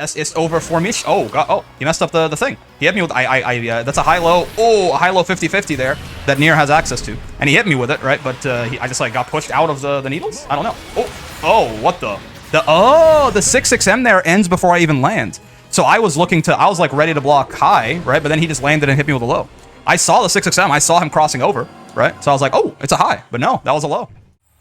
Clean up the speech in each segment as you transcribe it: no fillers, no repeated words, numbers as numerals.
It's over for me. Oh, God. Oh, he messed up the thing. He hit me with... that's a high-low. Oh, a high-low 50-50 there that Nier has access to. And he hit me with it, right? But I just, like, got pushed out of the needles? I don't know. Oh, what the... the 6-6M there ends before I even land. So I was like, ready to block high, right? But then he just landed and hit me with a low. I saw the 6-6M. I saw him crossing over, right? So I was like, oh, it's a high. But no, that was a low.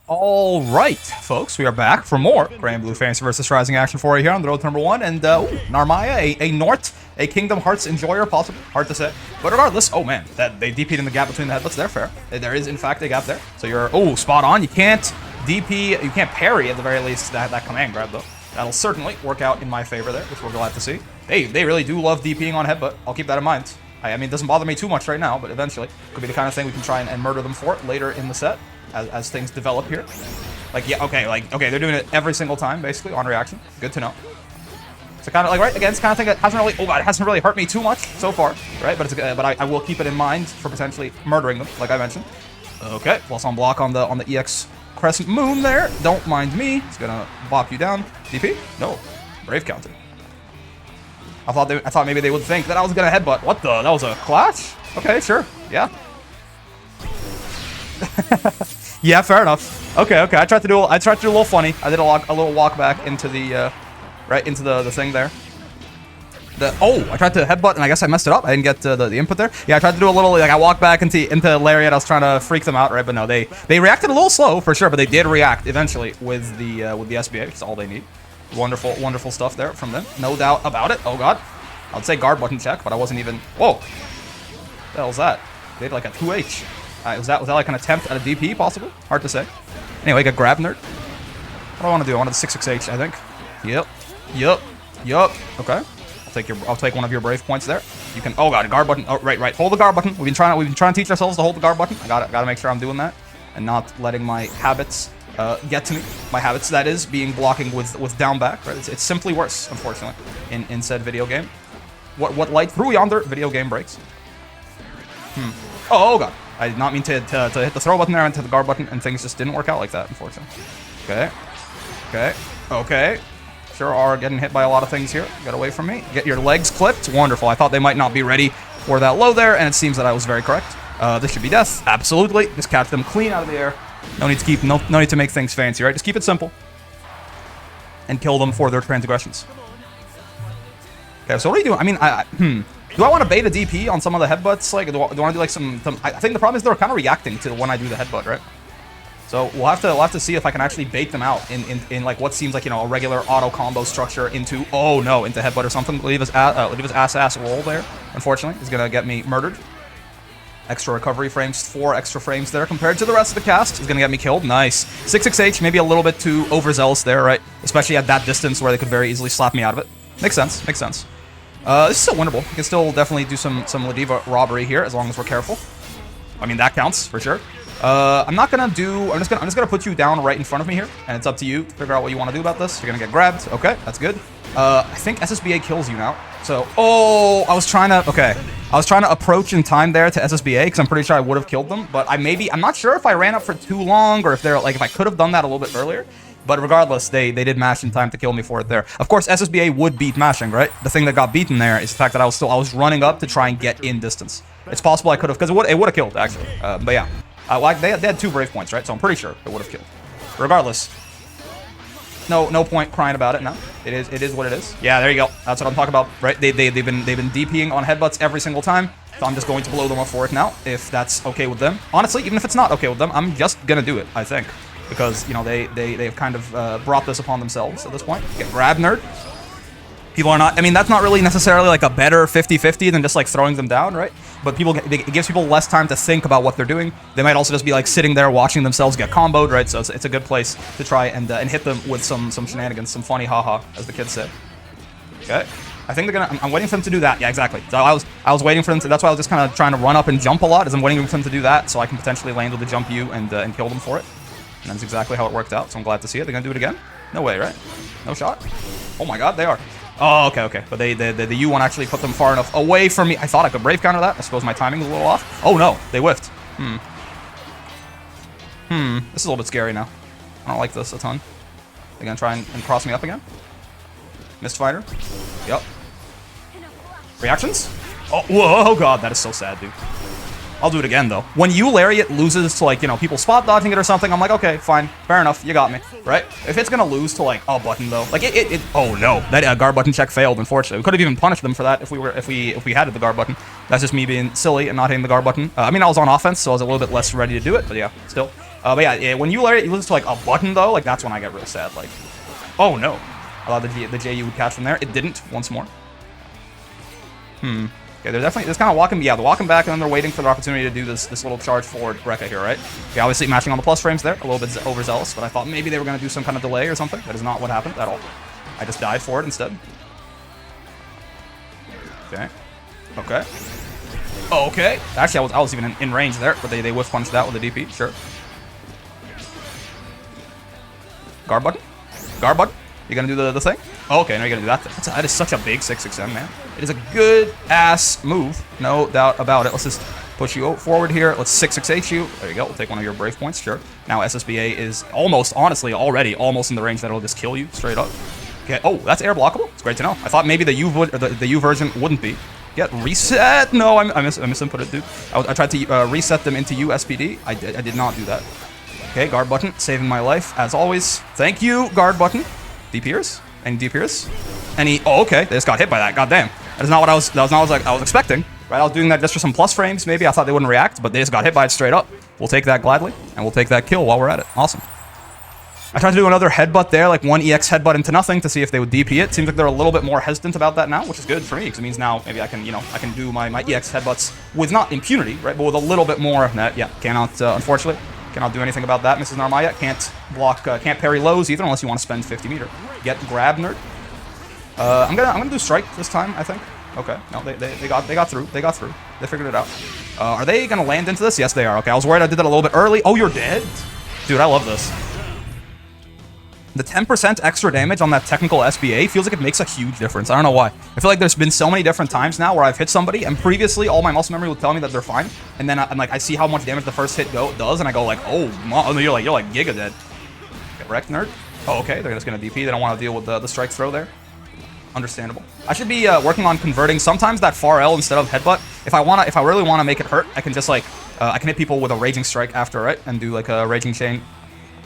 All right, folks, we are back for more Granblue Fantasy vs. Rising action for you here on the road to #1. And Narmaya, a Nort, a Kingdom Hearts enjoyer, possibly. Hard to say. But regardless, oh man, that they DP'd in the gap between the headbutts. They're fair. There is, in fact, a gap there. So you're, spot on. You can't DP, you can't parry at the very least that command grab, though. That'll certainly work out in my favor there, which we're glad to see. They really do love DPing on headbutt. I'll keep that in mind. I mean, it doesn't bother me too much right now, but eventually could be the kind of thing we can try and murder them for later in the set as things develop here. Like, yeah, okay, they're doing it every single time, basically, on reaction. Good to know. So kind of like, right, again, it's kind of thing that hasn't really, it hasn't really hurt me too much so far, right? But I will keep it in mind for potentially murdering them, like I mentioned. Okay, plus on block on the EX Crescent Moon there. Don't mind me. It's gonna bop you down. DP? No. Brave counter. I thought maybe they would think that I was gonna headbutt. What the? That was a clash? Okay, sure. Yeah. Yeah, fair enough. Okay. I tried to do a little funny. I did a little walk back into the right into the thing there. I tried to headbutt and I guess I messed it up. I didn't get the input there. Yeah, I tried to do a little, like, I walked back into Lariat. I was trying to freak them out, right? But no, they reacted a little slow for sure, but they did react eventually with the SBA. It's all they need. Wonderful stuff there from them. No doubt about it. Oh god. I would say guard button check, but I wasn't even. Whoa. What the hell was that? They had like a 2H. Was that like an attempt at a DP possibly? Hard to say. Anyway, got grab nerd. What do I want to do? I wanted the 6-6H, I think. Yep. Okay. I'll take one of your brave points there. You can. Oh god, guard button. Oh right. Hold the guard button. We've been trying to teach ourselves to hold the guard button. I gotta make sure I'm doing that and not letting my habits get to me. My habits, that is, being blocking with down back. Right. It's simply worse, unfortunately, in said video game. What light through yonder video game breaks. Oh god. I did not mean to hit the throw button there and to the guard button, and things just didn't work out like that, unfortunately. Okay. Sure are getting hit by a lot of things here. Get away from me. Get your legs clipped. Wonderful. I thought they might not be ready for that low there, and it seems that I was very correct. This should be death. Absolutely. Just catch them clean out of the air. No need to make things fancy, right? Just keep it simple. And kill them for their transgressions. Okay, so what are you doing? I mean, do I want to bait a DP on some of the headbutts? Like, do I want to do like some? I think the problem is they're kind of reacting to when I do the headbutt, right? So we'll have to see if I can actually bait them out in like what seems like, you know, a regular auto combo structure into into headbutt or something. Ladiva's ass roll there, unfortunately, is gonna get me murdered. Extra recovery frames, 4 extra frames there compared to the rest of the cast is gonna get me killed. Nice. 6-6H, maybe a little bit too overzealous there, right? Especially at that distance where they could very easily slap me out of it. Makes sense. This is still winnable. We can still definitely do some Ladiva robbery here as long as we're careful. I mean, that counts for sure. I'm just gonna put you down right in front of me here, and it's up to you to figure out what you want to do about this. You're gonna get grabbed. Okay, that's good. I think SSBA kills you now. So, I was trying to approach in time there to SSBA because I'm pretty sure I would have killed them, but I'm not sure if I ran up for too long or if I could have done that a little bit earlier. But regardless, they did mash in time to kill me for it there. Of course, SSBA would beat mashing, right? The thing that got beaten there is the fact that I was running up to try and get in distance. It's possible I could have, because it would have killed actually. But yeah, they had 2 brave points, right? So I'm pretty sure it would have killed. Regardless, no point crying about it. No, it is what it is. Yeah, there you go. That's what I'm talking about, right? They've been DPing on headbutts every single time. So I'm just going to blow them up for it now, if that's okay with them. Honestly, even if it's not okay with them, I'm just gonna do it, I think. Because, you know, they've kind of brought this upon themselves at this point. Get grab nerd. People are not, I mean, that's not really necessarily like a better 50-50 than just like throwing them down, right? But it gives people less time to think about what they're doing. They might also just be like sitting there watching themselves get comboed, right? So it's a good place to try and hit them with some shenanigans, some funny haha, as the kids say. Okay. I think they're gonna, I'm waiting for them to do that. Yeah, exactly. So I was waiting for them to, that's why I was just kind of trying to run up and jump a lot, is I'm waiting for them to do that so I can potentially land with the jump U and kill them for it. And that's exactly how it worked out, so I'm glad to see it. They're gonna do it again? No way, right? No shot? Oh my god, they are. Oh, okay. But the U1 actually put them far enough away from me. I thought I could brave counter that. I suppose my timing was a little off. Oh no, they whiffed. This is a little bit scary now. I don't like this a ton. They're gonna try and cross me up again. Missed fighter. Yep. Reactions? Oh, whoa, oh god, that is so sad, dude. I'll do it again, though. When you Lariat loses to, like, you know, people spot dodging it or something, I'm like, okay, fine, fair enough, you got me, right? If it's gonna lose to, like, a button, though, like, oh no, that guard button check failed, unfortunately. We could have even punished them for that if we had the guard button. That's just me being silly and not hitting the guard button. I mean, I was on offense, so I was a little bit less ready to do it, but yeah, still. But yeah, when you Lariat, you lose to, like, a button, though, like, that's when I get real sad, like, oh no. I thought the JU would catch from there. It didn't, once more. Okay, they're kind of walking, yeah, they're walking back, and then they're waiting for the opportunity to do this little charge forward Rekka here, right? Okay, obviously matching on the plus frames there, a little bit overzealous, but I thought maybe they were going to do some kind of delay or something. That is not what happened at all. I just died for it instead. Okay. Okay. Okay. Actually, I was even in range there, but they whiff punched that with a DP, sure. Guard button? Guard button? You gonna do the thing? Oh, okay, now you're gonna do that thing. That is such a big 6-6M, man. It is a good-ass move. No doubt about it. Let's just push you forward here. Let's 6-6-8 you. There you go. We'll take one of your brave points, sure. Now SSBA is almost, honestly, already almost in the range that'll just kill you straight up. Okay. Oh, that's air blockable? It's great to know. I thought maybe the U version wouldn't be. Get reset. No, I misinput it, dude. I tried to reset them into USPD. I did not do that. Okay, guard button, saving my life, as always. Thank you, guard button. DPers? Any DPers? Any? Oh, okay. They just got hit by that. Goddamn. That is not what I was expecting. Right? I was doing that just for some plus frames. Maybe I thought they wouldn't react, but they just got hit by it straight up. We'll take that gladly, and we'll take that kill while we're at it. Awesome. I tried to do another headbutt there, like one EX headbutt into nothing to see if they would DP it. Seems like they're a little bit more hesitant about that now, which is good for me because it means now maybe I can, you know, I can do my EX headbutts with not impunity, right, but with a little bit more. Yeah, cannot, unfortunately. Cannot do anything about that, Mrs. Narmaya. Can't block, can't parry lows either unless you want to spend 50 meter. Get grab, nerd. I'm gonna do strike this time, I think. Okay, no, they got through. They got through. They figured it out. Are they gonna land into this? Yes, they are. Okay, I was worried I did that a little bit early. Oh, you're dead? Dude, I love this. The 10% extra damage on that technical SBA feels like it makes a huge difference. I don't know why. I feel like there's been so many different times now where I've hit somebody, and previously all my muscle memory would tell me that they're fine, and then I'm like, I see how much damage the first hit does, and I go like, oh, you're like giga dead. Get wrecked, nerd. Oh, okay, they're just gonna DP. They don't want to deal with the strike throw there. Understandable. I should be working on converting sometimes that far L instead of headbutt. If I really want to make it hurt, I can just like I can hit people with a raging strike after, right, and do like a raging chain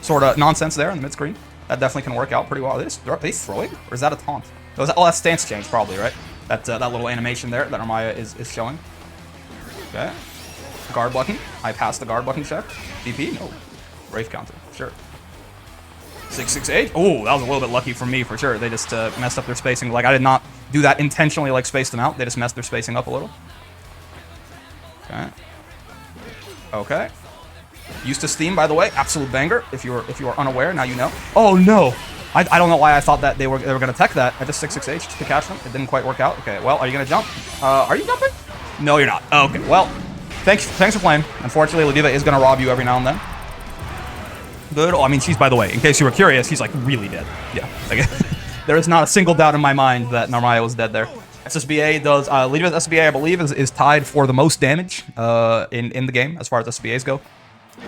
sort of nonsense there in the mid screen. That definitely can work out pretty well. Are they throwing? Or is that a taunt? Oh, that's stance change, probably, right? That little animation there that Armaya is showing. Okay. Guard button. I passed the guard button check. DP? No. Brave counter. Sure. 6-6-8. Oh, that was a little bit lucky for me, for sure. They just messed up their spacing. Like, I did not do that intentionally, like, space them out. They just messed their spacing up a little. Okay. Okay. Used to Steam, by the way, absolute banger. If you are unaware, now you know. Oh no, I don't know why I thought that they were gonna tech that. I just 6-6-H to catch them. It didn't quite work out. Okay, well, are you gonna jump? Are you jumping? No, you're not. Okay, well, thanks for playing. Unfortunately, Ladiva is gonna rob you every now and then. Good. Oh, I mean, she's, by the way, in case you were curious, he's like really dead. Yeah, like, there is not a single doubt in my mind that Narmaya was dead there. SSBA does. Ladiva's SSBA, I believe, is tied for the most damage in the game as far as SSBAs go.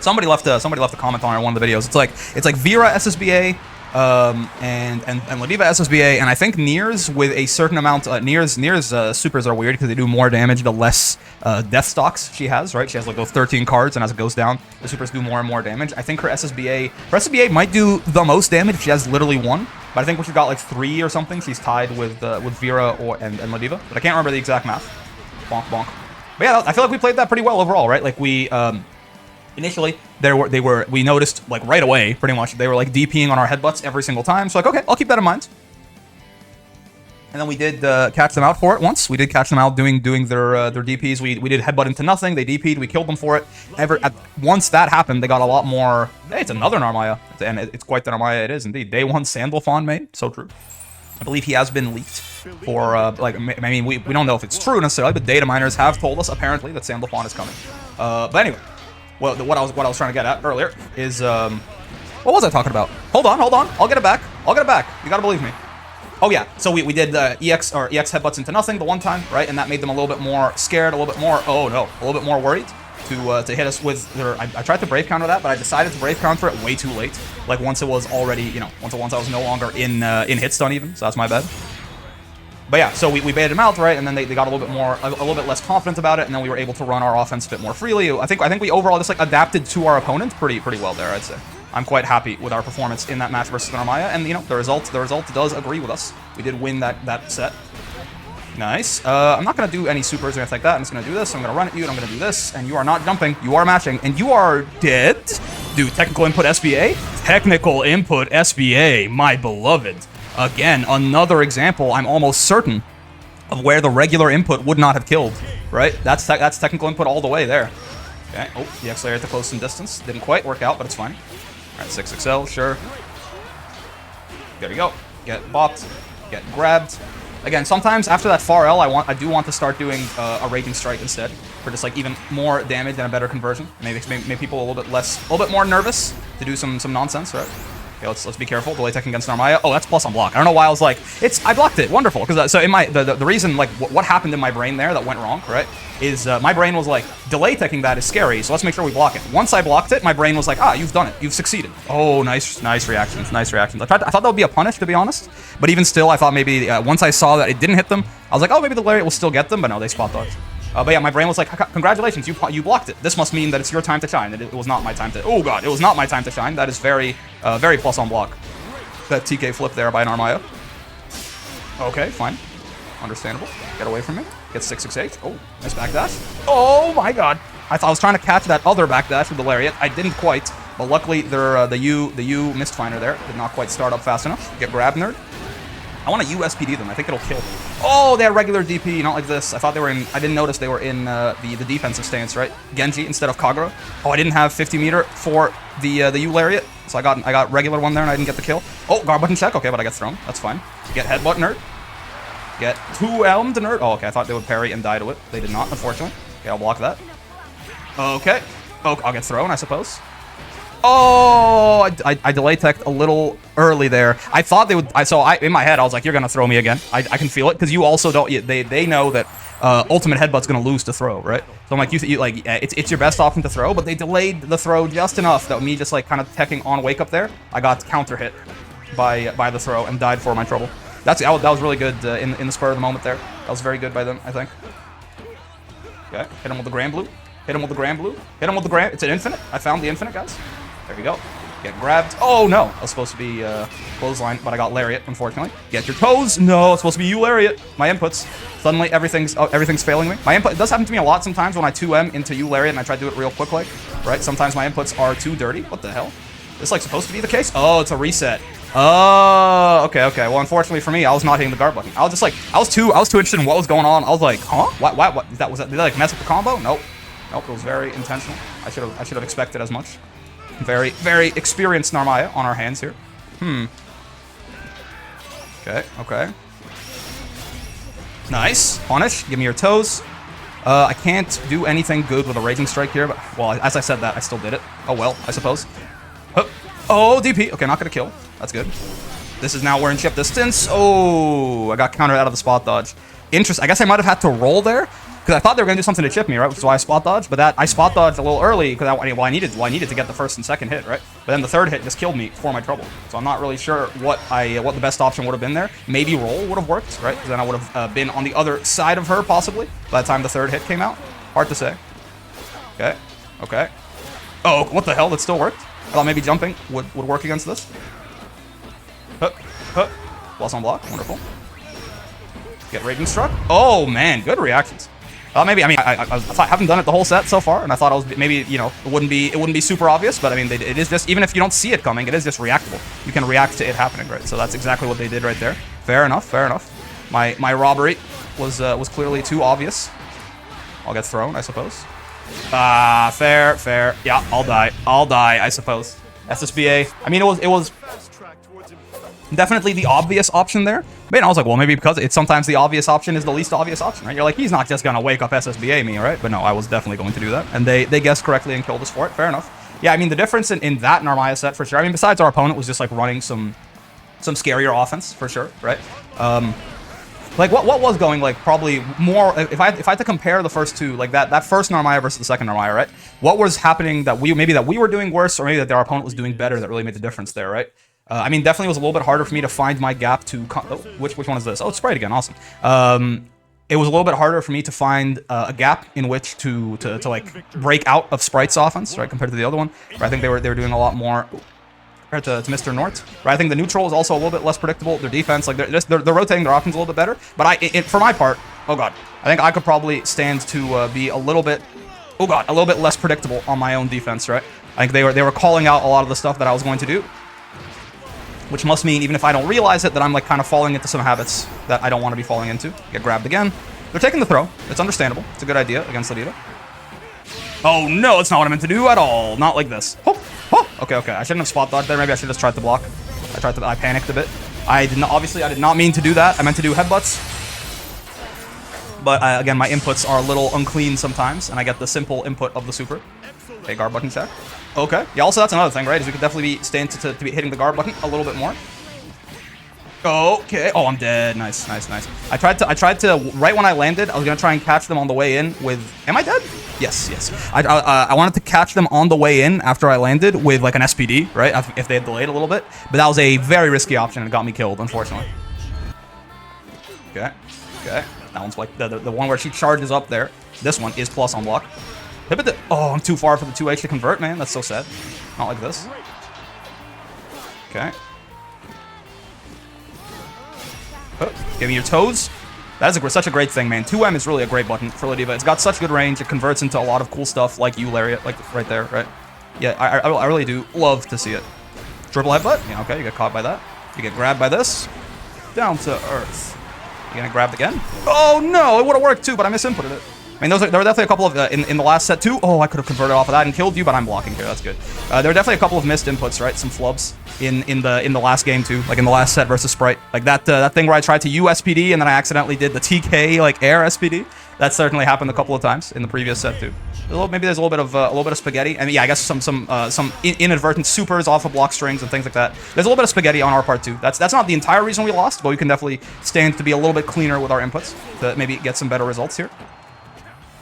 Somebody left a comment on one of the videos. It's like Vera SSBA, and Ladiva SSBA, and I think Nier's with a certain amount. Nier's supers are weird because they do more damage the less death stocks she has. Right, she has like those 13 cards, and as it goes down, the supers do more and more damage. I think her SSBA might do the most damage. She has literally one, but I think when she's got like 3 or something, she's tied with Vera and Ladiva. But I can't remember the exact math. Bonk bonk. But yeah, I feel like we played that pretty well overall, right? Like we. Initially, we noticed, like, right away, pretty much, they were, like, DPing on our headbutts every single time. So, like, okay, I'll keep that in mind. And then we did catch them out for it once. We did catch them out doing their DPs. We did headbutt into nothing. They DP'd. We killed them for it. Once that happened, they got a lot more... Hey, it's another Narmaya. And it's quite the Narmaya it is, indeed. Day 1 Sandalphon made. So true. I believe he has been leaked for, like, I mean, we don't know if it's true necessarily, but data miners have told us, apparently, that Sandalphon is coming. But anyway... Well, what I was trying to get at earlier is, what was I talking about? Hold on. I'll get it back. You gotta believe me. Oh yeah, so we did EX headbutts into nothing the one time, right? And that made them a little bit more scared, a little bit more, oh no, a little bit more worried to hit us with their. I tried to brave counter that, but I decided to brave counter it way too late. Like once it was already, you know, once I was no longer in hit stun even. So that's my bad. But yeah, so we baited them out, right? And then they got a little bit less confident about it, and then we were able to run our offense a bit more freely. I think we overall just like adapted to our opponent pretty well there, I'd say. I'm quite happy with our performance in that match versus Narmaya, and you know the result does agree with us. We did win that set. Nice. I'm not gonna do any supers or anything like that. I'm just gonna do this. I'm gonna run at you, and I'm gonna do this, and you are not jumping. You are matching, and you are dead. Dude, technical input SBA. Technical input SBA, my beloved. Again, another example. I'm almost certain of where the regular input would not have killed. Right? That's technical input all the way there. Okay. Oh, the X layer at the close and distance didn't quite work out, but it's fine. All right, 6XL, sure. There you go. Get bopped. Get grabbed. Again, sometimes after that far L, I do want to start doing a Raging Strike instead for just like even more damage and a better conversion. Maybe make people a little bit more nervous to do some nonsense, right? Okay, let's be careful. Delay tech against Narmaya. Oh, that's plus on block. I don't know why I was like, I blocked it. Wonderful. Because so in my the reason like what happened in my brain there that went wrong, right? Is my brain was like, delay teching that is scary, so let's make sure we block it. Once I blocked it, my brain was like, you've done it. You've succeeded. Oh, nice reactions. Nice reactions. I thought that would be a punish, to be honest. But even still, I thought maybe once I saw that it didn't hit them, I was like, oh, maybe the lariat will still get them, but no, they spot dodged. But yeah, my brain was like, congratulations, you blocked it. This must mean that it's your time to shine. It was not my time to... Oh, God, it was not my time to shine. That is very plus on block. That TK flip there by Narmaya. Okay, fine. Understandable. Get away from me. Get 668. Oh, nice backdash. Oh, my God. I was trying to catch that other backdash with the lariat. I didn't quite, but luckily the U Mistfinder there did not quite start up fast enough. Get grabbed, nerd. I want to USPD them. I think it'll kill. Oh, they have regular DP, not like this. I thought they were in... I didn't notice they were in the defensive stance, right? Genji instead of Kagura. Oh, I didn't have 50 meter for the U Lariat, so I got regular one there and I didn't get the kill. Oh, guard button check. Okay, but I get thrown. That's fine. Get headbutt, nerd. Get 2-elmed, nerd. Oh, okay. I thought they would parry and die to it. They did not, unfortunately. Okay, I'll block that. Okay. Oh, I'll get thrown, I suppose. Oh, I delay teched a little early there. I thought they would. In my head, I was like, "You're gonna throw me again." I can feel it because you also don't. They know that ultimate headbutt's gonna lose to throw, right? So I'm like, it's your best option to throw, but they delayed the throw just enough that me just like kind of teching on wake up there. I got counter hit by the throw and died for my trouble. That was really good in the spur of the moment there. That was very good by them, I think. Okay, hit him with the Granblue. Hit him with the Granblue. Hit him with the Grand. It's an infinite. I found the infinite, guys. There we go. Get grabbed. Oh, no. That was supposed to be clothesline, but I got lariat, unfortunately. Get your toes. No, it's supposed to be you lariat. My inputs. Suddenly, everything's failing me. My input, it does happen to me a lot sometimes when I 2M into you lariat and I try to do it real quick, like, right? Sometimes my inputs are too dirty. What the hell? This, like, supposed to be the case? Oh, it's a reset. Oh, okay. Well, unfortunately for me, I was not hitting the guard button. I was just like, I was too interested in what was going on. I was like, huh? What? Did that like mess up the combo? Nope, it was very intentional. I should have expected as much. Very experienced Narmaya on our hands here. Okay. Nice. Punish. Give me your toes. I can't do anything good with a Raging Strike here, but, well, as I said that, I still did it. Oh, well, I suppose. Oh, DP. Okay, not gonna kill. That's good. This is now we're in chip distance. Oh, I got countered out of the spot dodge. Interesting. I guess I might have had to roll there, because I thought they were going to do something to chip me, right? Which is why I spot dodged. But I spot dodged a little early because I needed to get the first and second hit, right? But then the third hit just killed me for my trouble. So I'm not really sure what the best option would have been there. Maybe roll would have worked, right? Because then I would have been on the other side of her possibly by the time the third hit came out. Hard to say. Okay. Oh, what the hell? That still worked. I thought maybe jumping would work against this. Plus on block. Wonderful. Get Raging Struck. Oh man, good reactions. Maybe, I mean, I haven't done it the whole set so far, and I thought I was maybe, you know, it wouldn't be super obvious, but I mean, it is just, even if you don't see it coming, it is just reactable. You can react to it happening, right? So that's exactly what they did right there. Fair enough. My robbery was clearly too obvious. I'll get thrown, I suppose. Fair. Yeah, I'll die, I suppose. SSBA. I mean, it was definitely the obvious option there. But I was like, well, maybe because it's sometimes the obvious option is the least obvious option, right? You're like, he's not just gonna wake up SSBA me, right? But no, I was definitely going to do that. And they guessed correctly and killed us for it. Fair enough. Yeah, I mean, the difference in that Narmaya set, for sure. I mean, besides our opponent was just like running some scarier offense, for sure, right? Like what was going like probably more, if I had to compare the first two, like that first Narmaya versus the second Narmaya, right? What was happening that we were doing worse, or maybe that our opponent was doing better that really made the difference there, right? I mean, definitely was a little bit harder for me to find my gap to... Oh, which one is this? Oh, it's Sprite again. Awesome. It was a little bit harder for me to find a gap in which to like break out of Sprite's offense, right, compared to the other one. Where I think they were doing a lot more compared to Mr. Nort. Right, I think the neutral is also a little bit less predictable. Their defense, like they're rotating their options a little bit better. But for my part, oh god, I think I could probably stand to be a little bit, oh god, a little bit less predictable on my own defense, right? I think they were calling out a lot of the stuff that I was going to do. Which must mean, even if I don't realize it, that I'm like kind of falling into some habits that I don't want to be falling into. Get grabbed again. They're taking the throw. It's understandable. It's a good idea against Ladiva. Oh no, that's not what I meant to do at all. Not like this. Oh, oh. Okay. I shouldn't have spot dodged there. Maybe I should have just tried to block. I panicked a bit. Obviously, I did not mean to do that. I meant to do headbutts. But again, my inputs are a little unclean sometimes, and I get the simple input of the super. Okay, guard button check. Okay. Yeah, also that's another thing, right? Is we could definitely be staying to be hitting the guard button a little bit more. Okay. Oh, I'm dead. Nice. I tried to right when I landed, I was gonna try and catch them on the way in with. Am I dead? Yes. I wanted to catch them on the way in after I landed with like an SPD, right? If they had delayed a little bit, but that was a very risky option and it got me killed, unfortunately. Okay. That one's like the one where she charges up there. This one is plus on block. Oh, I'm too far for the 2H to convert, man. That's so sad. Not like this. Okay. Oh, give me your toes. That is such a great thing, man. 2M is really a great button for Ladiva. It's got such good range. It converts into a lot of cool stuff like U-Lariat, like right there, right? Yeah, I really do love to see it. Triple headbutt. Yeah, okay, you get caught by that. You get grabbed by this. Down to earth. You getting grabbed again? Oh, no, it would have worked too, but I misinputted it. I mean, there were definitely a couple of, in the last set too. Oh, I could have converted off of that and killed you, but I'm blocking here. That's good. There were definitely a couple of missed inputs, right? Some flubs in the last game too, like in the last set versus Sprite. Like that thing where I tried to U SPD and then I accidentally did the TK like air SPD. That certainly happened a couple of times in the previous set too. Maybe there's a little bit of spaghetti. I mean, yeah, I guess some inadvertent supers off of block strings and things like that. There's a little bit of spaghetti on our part too. That's not the entire reason we lost, but we can definitely stand to be a little bit cleaner with our inputs to maybe get some better results here.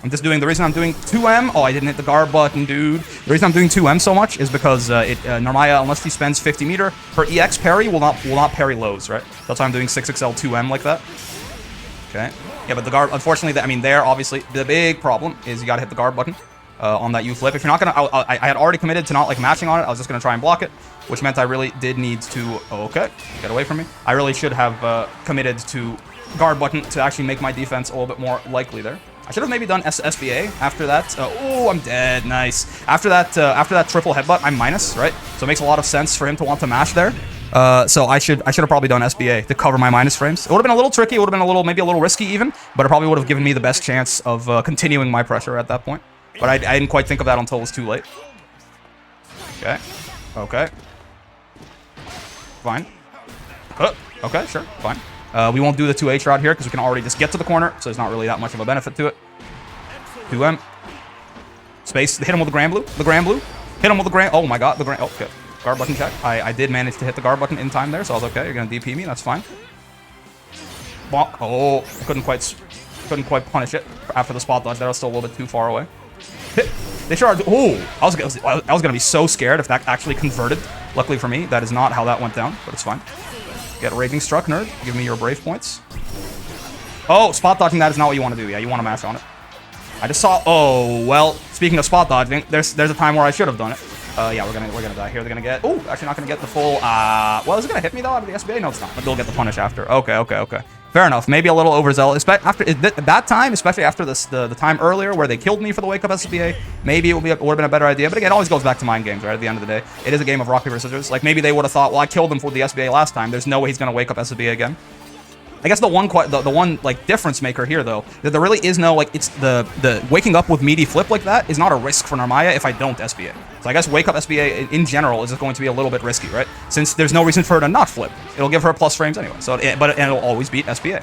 The reason I'm doing 2M, oh, I didn't hit the guard button, dude. The reason I'm doing 2M so much is because Narmaya, unless she spends 50 meter, her EX parry will not parry lows, right? That's why I'm doing 6XL 2M like that. Okay. Yeah, but the guard, unfortunately, I mean, there, obviously, the big problem is you gotta hit the guard button on that U flip. If you're not gonna, I had already committed to not, like, matching on it. I was just gonna try and block it, which meant I really did need to, okay, get away from me. I really should have committed to guard button to actually make my defense a little bit more likely there. I should have maybe done SBA after that. Oh, I'm dead. Nice. After that triple headbutt, I'm minus, right? So it makes a lot of sense for him to want to mash there. So I should have probably done SBA to cover my minus frames. It would have been a little tricky. It would have been maybe a little risky even, but it probably would have given me the best chance of continuing my pressure at that point. But I didn't quite think of that until it was too late. Okay. Fine. Okay, sure, fine. We won't do the 2H route here because we can already just get to the corner, so there's not really that much of a benefit to it. 2M. Space. Hit him with the Granblue. Hit him with the oh my god, oh, okay. Guard button check. I did manage to hit the guard button in time there, so I was okay. You're gonna DP me, that's fine. Bonk. Oh, I couldn't quite punish it after the spot dodge. That was still a little bit too far away. Hit. They sure are. Oh, I was gonna be so scared if that actually converted. Luckily for me, that is not how that went down, but it's fine. Get Raging Struck, nerd. Give me your brave points. Oh, spot dodging, that is not what you want to do. Yeah, you want to mash on it. I just saw, oh, well, speaking of spot dodging, there's a time where I should have done it. Yeah, we're gonna die here. They're gonna get, oh, actually not gonna get the full, well, is it gonna hit me though out of the SBA? No, it's not, but they'll get the punish after. Okay. Fair enough. Maybe a little overzealous. After that time, especially after the time earlier where they killed me for the wake up SBA, maybe it would have been a better idea. But again, it always goes back to mind games, right? At the end of the day, it is a game of rock paper scissors. Like maybe they would have thought, well, I killed him for the SBA last time. There's no way he's gonna wake up SBA again. I guess the one like difference maker here though, that there really is no like it's the waking up with meaty flip like that is not a risk for Narmaya if I don't SBA. So I guess wake up SBA in general is going to be a little bit risky, right? Since there's no reason for her to not flip, it'll give her plus frames anyway. So but it'll always beat SBA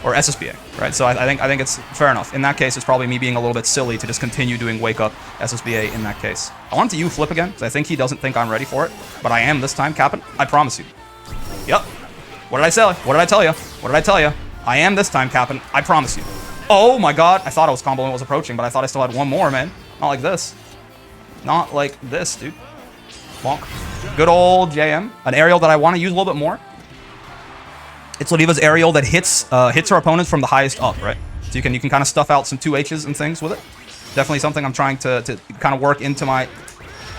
or SSBA, right? So I think it's fair enough. In that case, it's probably me being a little bit silly to just continue doing wake up SSBA in that case. I want to U flip again because I think he doesn't think I'm ready for it, but I am this time, Captain. I promise you. Yep. What did I say? What did I tell you? What did I tell you? I am this time, Captain. I promise you. Oh my god. I thought I was comboing when it was approaching, but I thought I still had one more, man. Not like this. Not like this, dude. Bonk. Good old JM. An aerial that I want to use a little bit more. It's Ladiva's aerial that hits her opponents from the highest up, right? So you can kind of stuff out some 2Hs and things with it. Definitely something I'm trying to kind of work into my...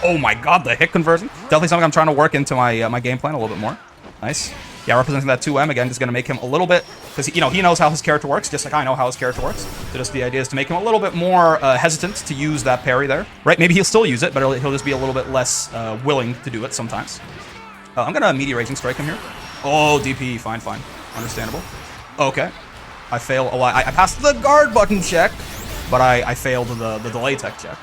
Oh my god, the hit conversion. Definitely something I'm trying to work into my my game plan a little bit more. Nice. Yeah, representing that 2M again is going to make him a little bit... Because, he knows how his character works, just like I know how his character works. So just the idea is to make him a little bit more hesitant to use that parry there. Right? Maybe he'll still use it, but he'll just be a little bit less willing to do it sometimes. I'm going to immediate Raging Strike him here. Oh, DP. Fine, fine. Understandable. Okay. I fail. Oh, I passed the guard button check, but I failed the delay tech check.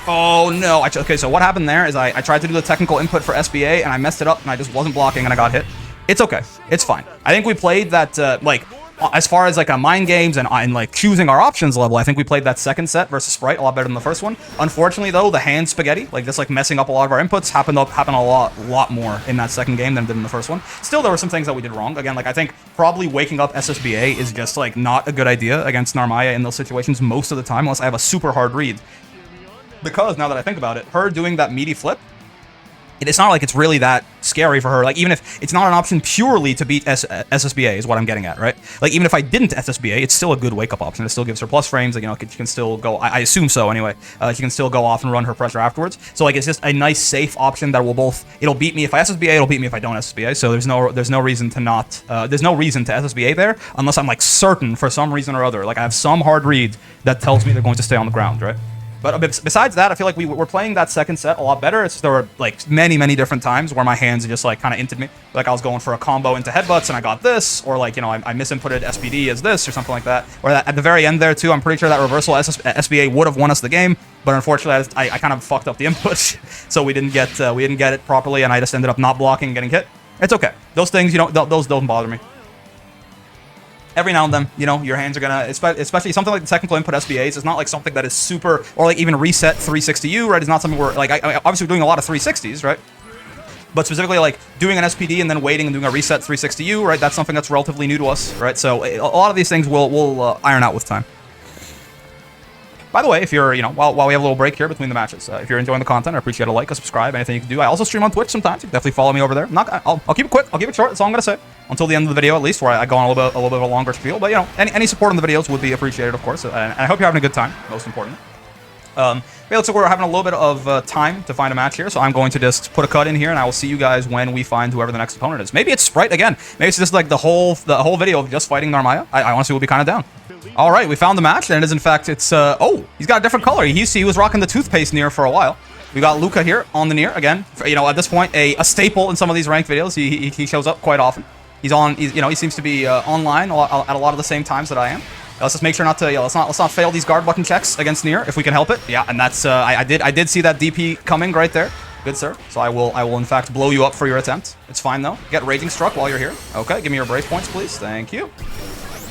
Oh, no. Okay, so what happened there is I tried to do the technical input for SBA, and I messed it up, and I just wasn't blocking, and I got hit. It's okay. It's fine. I think we played that, like, as far as, like, mind games and like, choosing our options level, I think we played that second set versus Sprite a lot better than the first one. Unfortunately, though, the hand spaghetti, like, just, like, messing up a lot of our inputs happened a lot more in that second game than it did in the first one. Still, there were some things that we did wrong. Again, like, I think probably waking up SSBA is just, like, not a good idea against Narmaya in those situations most of the time, unless I have a super hard read. Because, now that I think about it, her doing that meaty flip, it's not like it's really that scary for her. Like, even if it's not an option purely to beat SSBA is what I'm getting at, right? Like, even if I didn't SSBA, it's still a good wake-up option. It still gives her plus frames. Like, she can still go... I assume so, anyway. She can still go off and run her pressure afterwards. So, like, it's just a nice, safe option that will both... It'll beat me if I SSBA, it'll beat me if I don't SSBA. So there's no reason to not... there's no reason to SSBA there, unless I'm, like, certain for some reason or other. Like, I have some hard read that tells me they're going to stay on the ground, right? But besides that, I feel like we're playing that second set a lot better. There were, like, many different times where my hands just, like, kind of inted me. Like, I was going for a combo into headbutts and I got this, or, like, I misinputted SPD as this or something like that. Or at the very end there, too, I'm pretty sure that reversal SBA would have won us the game, but unfortunately, I kind of fucked up the input, so we didn't get it properly, and I just ended up not blocking and getting hit. It's okay. Those things, those don't bother me. Every now and then, your hands are gonna, especially something like the technical input SBAs, it's not like something that is super, or like even reset 360U, right? It's not something where, like, obviously we're doing a lot of 360s, right? But specifically, like, doing an SPD and then waiting and doing a reset 360U, right? That's something that's relatively new to us, right? So a lot of these things we'll iron out with time. By the way, if you're, while we have a little break here between the matches, if you're enjoying the content, I appreciate a like, a subscribe, anything you can do. I also stream on Twitch sometimes. You can definitely follow me over there. I'll keep it quick. I'll keep it short. That's all I'm gonna say. Until the end of the video, at least, where I go on a little bit of a longer spiel. But any support on the videos would be appreciated, of course. And I hope you're having a good time. Most importantly. Yeah, looks like we're having a little bit of time to find a match here, so I'm going to just put a cut in here, and I will see you guys when we find whoever the next opponent is. Maybe it's Sprite again. Maybe it's just like the whole video of just fighting Narmaya. I honestly will be kind of down. All right, we found the match, and it is in fact oh, he's got a different color. He was rocking the toothpaste Nier for a while. We got Luca here on the Nier again. At this point, a staple in some of these ranked videos. He shows up quite often. He seems to be online at a lot of the same times that I am. Let's just make sure not to, let's not fail these guard button checks against Nier if we can help it. Yeah, and that's I did see that DP coming right there. Good, sir. So I will in fact blow you up for your attempt. It's fine though. Get Raging Struck while you're here. Okay, give me your brace points, please. Thank you.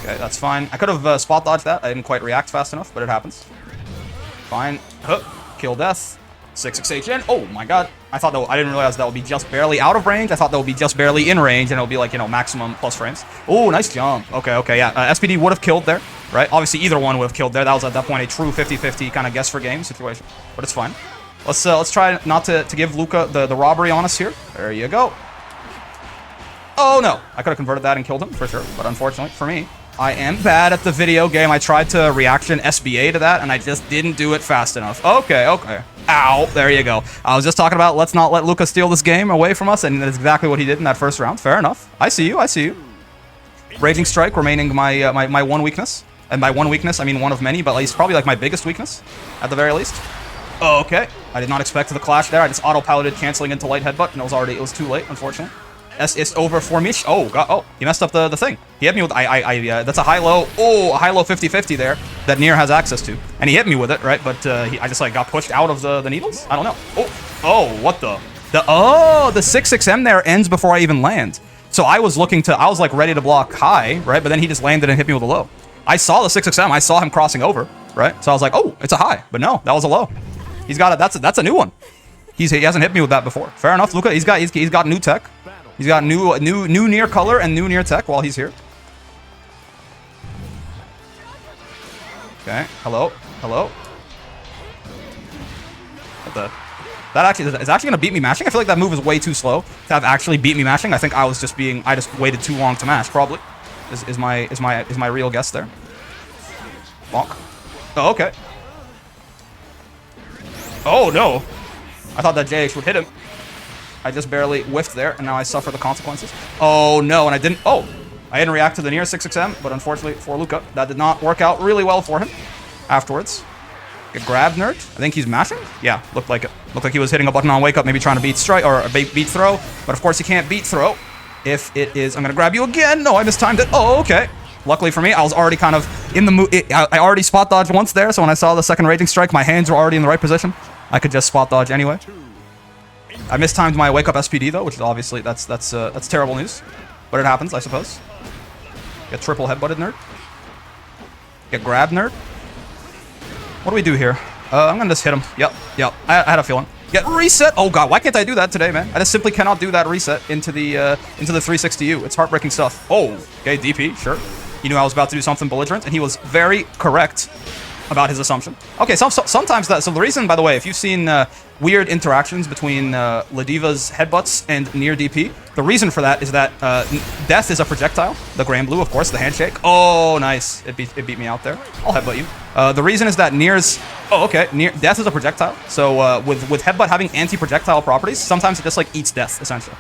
Okay, that's fine. I could have spot dodged that. I didn't quite react fast enough, but it happens. Fine. Huh. Kill death. 6xh in. Oh my god. I didn't realize that would be just barely out of range. I thought that would be just barely in range, and it would be like, maximum plus frames. Oh, nice jump. Okay, yeah. SPD would have killed there, right? Obviously, either one would have killed there. That was at that point a true 50-50 kind of guess for game situation, but it's fine. Let's try not to give Luca the robbery on us here. There you go. Oh no, I could have converted that and killed him for sure, but unfortunately for me, I am bad at the video game. I tried to reaction SBA to that, and I just didn't do it fast enough. Okay. Ow, there you go. I was just talking about let's not let Luca steal this game away from us, and that's exactly what he did in that first round. Fair enough. I see you. Raging Strike remaining my one weakness. And by one weakness, I mean one of many, but at least probably like my biggest weakness, at the very least. Okay. I did not expect the clash there. I just auto-piloted canceling into light headbutt, and it was too late, unfortunately. It's over for me. Oh god. Oh, he messed up the thing. He hit me with that's a high-low. Oh, a high-low 50-50 there that Nier has access to, and he hit me with it, right? But I just like got pushed out of the needles. I don't know. Oh, what the 6xm there ends before I even land. So I was like ready to block high, right? But then he just landed and hit me with a low. I saw the 6xm. I saw him crossing over, right? So I was like, oh, it's a high, but no, that was a low. He's got it. That's a new one. He hasn't hit me with that before. Fair enough, Luca. He's got new tech. He's got new Nier color and new Nier tech while he's here. Okay. Hello. What the? That actually is actually going to beat me mashing. I feel like that move is way too slow to have actually beat me mashing. I think I just waited too long to mash, probably. Is my real guess there. Bonk. Oh, okay. Oh, no. I thought that JH would hit him. I just barely whiffed there, and now I suffer the consequences. Oh, no, and I didn't... Oh, I didn't react to the Nier 6XM, but unfortunately for Luca, that did not work out really well for him afterwards. Get grabbed, nerd. I think he's mashing. Yeah, looked like it. Looked like he was hitting a button on wake up, maybe trying to beat strike or beat throw. But of course, he can't beat throw if it is. I'm gonna grab you again. No, I mistimed it. Oh, okay. Luckily for me, I was already kind of in the mood. I already spot dodged once there, so when I saw the second raging strike, my hands were already in the right position. I could just spot dodge anyway. I mistimed my wake up SPD though, which is obviously that's terrible news, but it happens, I suppose. Get triple headbutted, nerd. Get grabbed, nerd. What do we do here? I'm gonna just hit him. Yep. I had a feeling. Get reset. Oh god, why can't I do that today, man? I just simply cannot do that reset into the 360U. It's heartbreaking stuff. Oh, okay, DP, sure. He knew I was about to do something belligerent, and he was very correct about his assumption. Okay, sometimes that... So the reason, by the way, if you've seen weird interactions between Ladiva's headbutts and Nier DP, the reason for that is that death is a projectile. The Granblue, of course, the handshake. Oh, nice. It beat me out there. I'll headbutt you. The reason is that Nier's... Oh, okay. Death is a projectile. So with headbutt having anti-projectile properties, sometimes it just, like, eats death, essentially.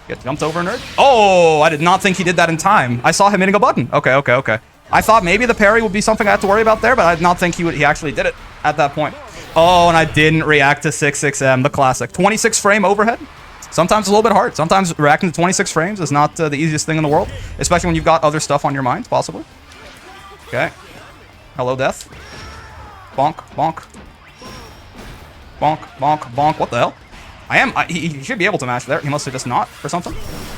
Get jumped over, nerd. Oh, I did not think he did that in time. I saw him hitting a button. Okay. I thought maybe the parry would be something I had to worry about there, but I did not think he actually did it at that point. Oh, and I didn't react to 6XM, the classic. 26 frame overhead. Sometimes it's a little bit hard. Sometimes reacting to 26 frames is not the easiest thing in the world, especially when you've got other stuff on your mind, possibly. Okay. Hello, death. Bonk, bonk. Bonk, bonk, bonk. What the hell? He should be able to mash there. He must have just not or something.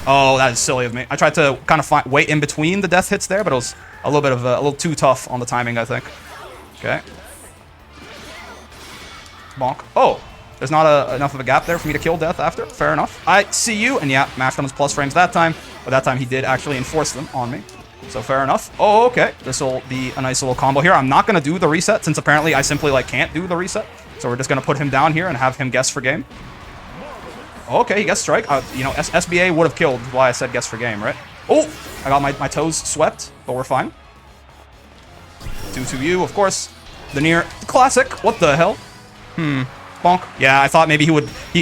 Oh, that is silly of me. I tried to kind of wait in between the death hits there, but it was a little too tough on the timing, I think. Okay. Bonk. Oh, there's not enough of a gap there for me to kill death after. Fair enough. I see you, and yeah, mashed on his plus frames that time, but that time he did actually enforce them on me. So fair enough. Oh, okay. This will be a nice little combo here. I'm not going to do the reset since apparently I simply can't do the reset. So we're just going to put him down here and have him guess for game. Okay, he gets strike. SBA would have killed, why I said guess for game, right? Oh, I got my toes swept, but we're fine. 2-2-U, of course. The Nier classic. What the hell? Bonk. Yeah, I thought maybe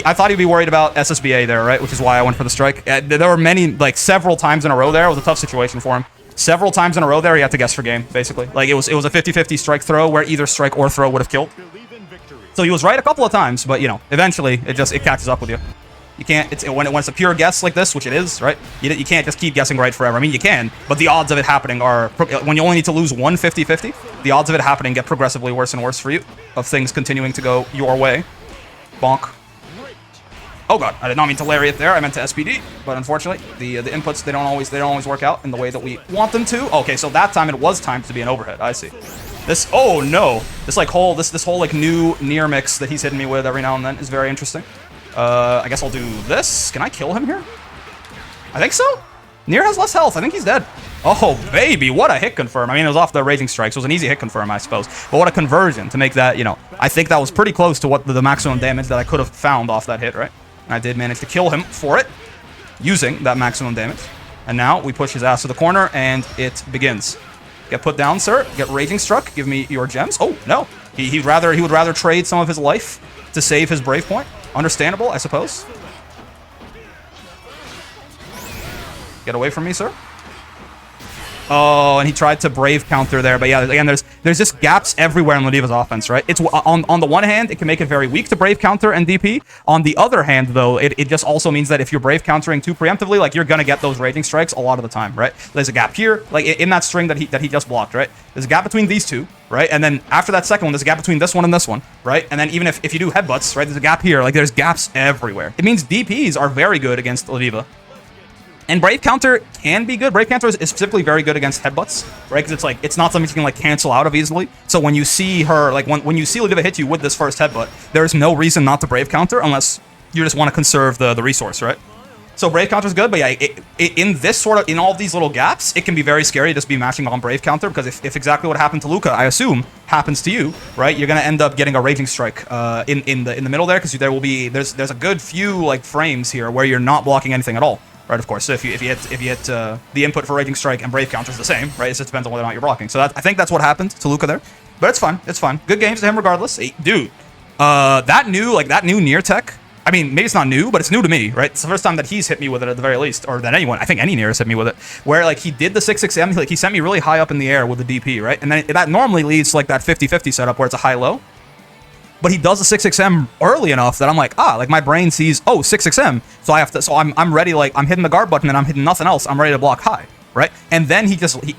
I thought he'd be worried about SSBA there, right? Which is why I went for the strike. There were several times in a row there. It was a tough situation for him. Several times in a row there, he had to guess for game, basically. Like, it was a 50-50 strike throw where either strike or throw would have killed. So he was right a couple of times, but, eventually it catches up with you. You can't, when it's a pure guess like this, which it is, right? You can't just keep guessing right forever. I mean, you can, but the odds of it happening are, when you only need to lose one 50-50, the odds of it happening get progressively worse and worse for you, of things continuing to go your way. Bonk. Oh god, I did not mean to lariat there, I meant to SPD, but unfortunately, the inputs, they don't always work out in the way that we want them to. Okay, so that time it was timed to be an overhead, I see. This, oh no, this whole new Nier mix that he's hitting me with every now and then is very interesting. I guess I'll do this. Can I kill him here? I think so. Nier has less health. I think he's dead. Oh, baby. What a hit confirm. I mean, it was off the raging strike, so it was an easy hit confirm, I suppose. But what a conversion to make that, I think that was pretty close to what the maximum damage that I could have found off that hit, right? And I did manage to kill him for it, using that maximum damage. And now we push his ass to the corner, and it begins. Get put down, sir. Get raging struck. Give me your gems. Oh, no. He would rather trade some of his life to save his brave point. Understandable, I suppose. Get away from me, sir. Oh, and he tried to brave counter there, but yeah, again, there's just gaps everywhere in Ladiva's offense, right? It's on the one hand, it can make it very weak to brave counter and DP. On the other hand, though, it just also means that if you're brave countering too preemptively, like, you're gonna get those raging strikes a lot of the time, right? There's a gap here, like in that string that he just blocked, right? There's a gap between these two, right? And then after that second one, there's a gap between this one and this one, right? And then even if you do headbutts, right, there's a gap here. Like, there's gaps everywhere. It means DPs are very good against Ladiva. And Brave Counter can be good. Brave Counter is specifically very good against headbutts, right? Because it's not something you can cancel out of easily. So when you see her, when you see Ladiva hit you with this first headbutt, there's no reason not to Brave Counter unless you just want to conserve the resource, right? So Brave Counter is good, but yeah, in this sort of, in all of these little gaps, it can be very scary to just be mashing on Brave Counter, because if exactly what happened to Luca, I assume, happens to you, right, you're gonna end up getting a Raging Strike in the middle there, because there's a good few like frames here where you're not blocking anything at all, right? Of course, so if you hit the input for Raging Strike and Brave Counter is the same, right? It just depends on whether or not you're blocking. So I think that's what happened to Luca there, but it's fun. It's fun. Good games to him regardless. Hey, dude, that new Nier tech. I mean, maybe it's not new, but it's new to me, right? It's the first time that he's hit me with it at the very least, or that anyone, I think any Nier has hit me with it, where like he did the 6-6M, like he sent me really high up in the air with the DP, right? And then that normally leads to like that 50-50 setup where it's a high-low. But he does the 6-6M early enough that I'm like, like my brain sees, 6-6M. So I have to, so I'm ready, like I'm hitting the guard button and I'm hitting nothing else. I'm ready to block high, right? And then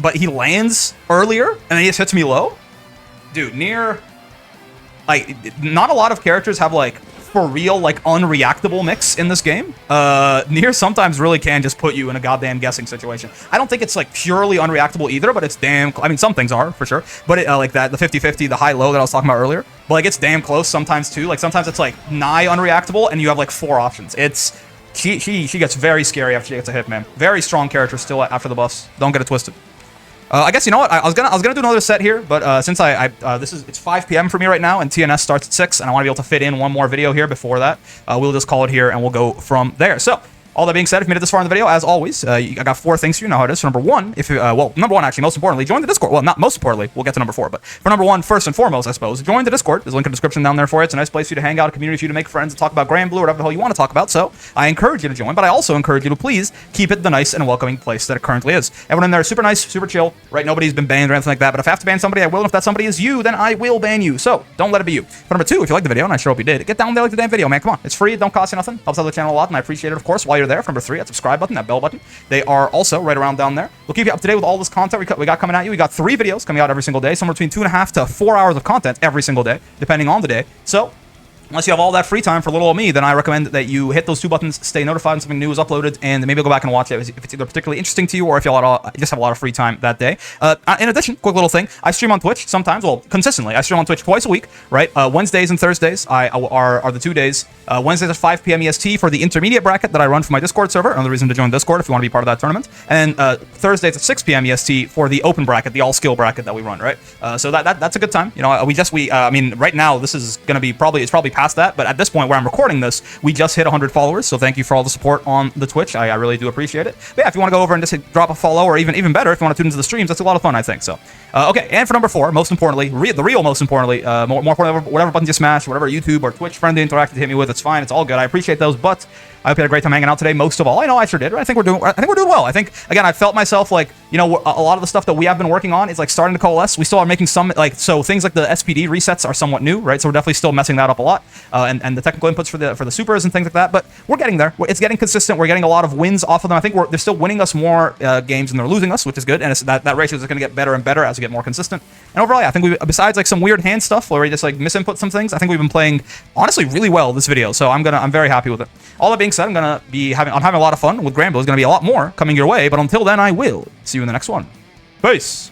but he lands earlier and then he just hits me low. Dude, Nier, like not a lot of characters have like, for real, like unreactable mix in this game. Nier sometimes really can just put you in a goddamn guessing situation. I don't think it's like purely unreactable either, but it's damn, I mean, some things are for sure, but like that, the 50-50, the high-low that I was talking about earlier, but like it's damn close sometimes too. Like sometimes it's like nigh unreactable and you have like 4 options. It's, she gets very scary after she gets a hit, man. Very strong character still after the buffs. Don't get it twisted. I guess, you know what, I was gonna do another set here, but since it's 5 p.m. for me right now, and TNS starts at 6, and I want to be able to fit in one more video here before that, we'll just call it here, and we'll go from there. So, all that being said, if you made it this far in the video, as always, I got 4 things for you. Know how it is. So number 1, number 1, actually, most importantly, join the Discord. Well, not most importantly, we'll get to number 4, but for number 1, first and foremost, I suppose, join the Discord. There's a link in the description down there for it. It's a nice place for you to hang out, a community for you to make friends and talk about Granblue or whatever the hell you want to talk about. So I encourage you to join, but I also encourage you to please keep it the nice and welcoming place that it currently is. Everyone in there is super nice, super chill, right? Nobody's been banned or anything like that, but if I have to ban somebody, I will, and if that somebody is you, then I will ban you. So don't let it be you. But number 2, if you liked the video, and I sure hope you did, get down there, like the damn video, man. Come on. It's free. It don't cost you nothing. Helps out the channel a lot, and I appreciate it, of course, while you're there. For number 3, that subscribe button, that bell button. They are also right around down there. We'll keep you up to date with all this content we got coming at you. We got 3 videos coming out every single day, somewhere between 2.5 to 4 hours of content every single day, depending on the day. So unless you have all that free time for little old me, then I recommend that you hit those 2 buttons, stay notified when something new is uploaded, and maybe go back and watch it if it's either particularly interesting to you or if you just have a lot of free time that day. In addition, quick little thing, I stream on Twitch sometimes, well, consistently. I stream on Twitch twice a week, right? Wednesdays and Thursdays are the 2 days. Wednesdays at 5 p.m. EST for the intermediate bracket that I run for my Discord server. Another reason to join Discord if you want to be part of that tournament. And Thursdays at 6 p.m. EST for the open bracket, the all-skill bracket that we run, right? So that's a good time. You know, I mean, right now, this is going to be it's probably past that, but at this point where I'm recording this, we just hit 100 followers, so thank you for all the support on the Twitch. I really do appreciate it. But yeah, if you want to go over and just drop a follow, or even better, if you want to tune into the streams, that's a lot of fun, I think. So, okay, and for number 4, most importantly, more importantly, whatever buttons you smash, whatever YouTube or Twitch friendly interactive hit me with, it's fine, it's all good. I appreciate those, but I hope you had a great time hanging out today. Most of all, I know I sure did. I think we're doing well. I think, again, I felt myself like, you know, a lot of the stuff that we have been working on is like starting to coalesce. We still are making some, like, so things like the SPD resets are somewhat new, right? So we're definitely still messing that up a lot, and the technical inputs for the supers and things like that. But we're getting there. It's getting consistent. We're getting a lot of wins off of them. I think they're still winning us more games than they're losing us, which is good. And that ratio is going to get better and better as we get more consistent. And overall, yeah, I think besides like some weird hand stuff where we just like misinput some things, I think we've been playing honestly really well this video. So I'm very happy with it. All that being said, I'm having a lot of fun with Granblue. There's going to be a lot more coming your way, but until then, I will see you in the next one. Peace.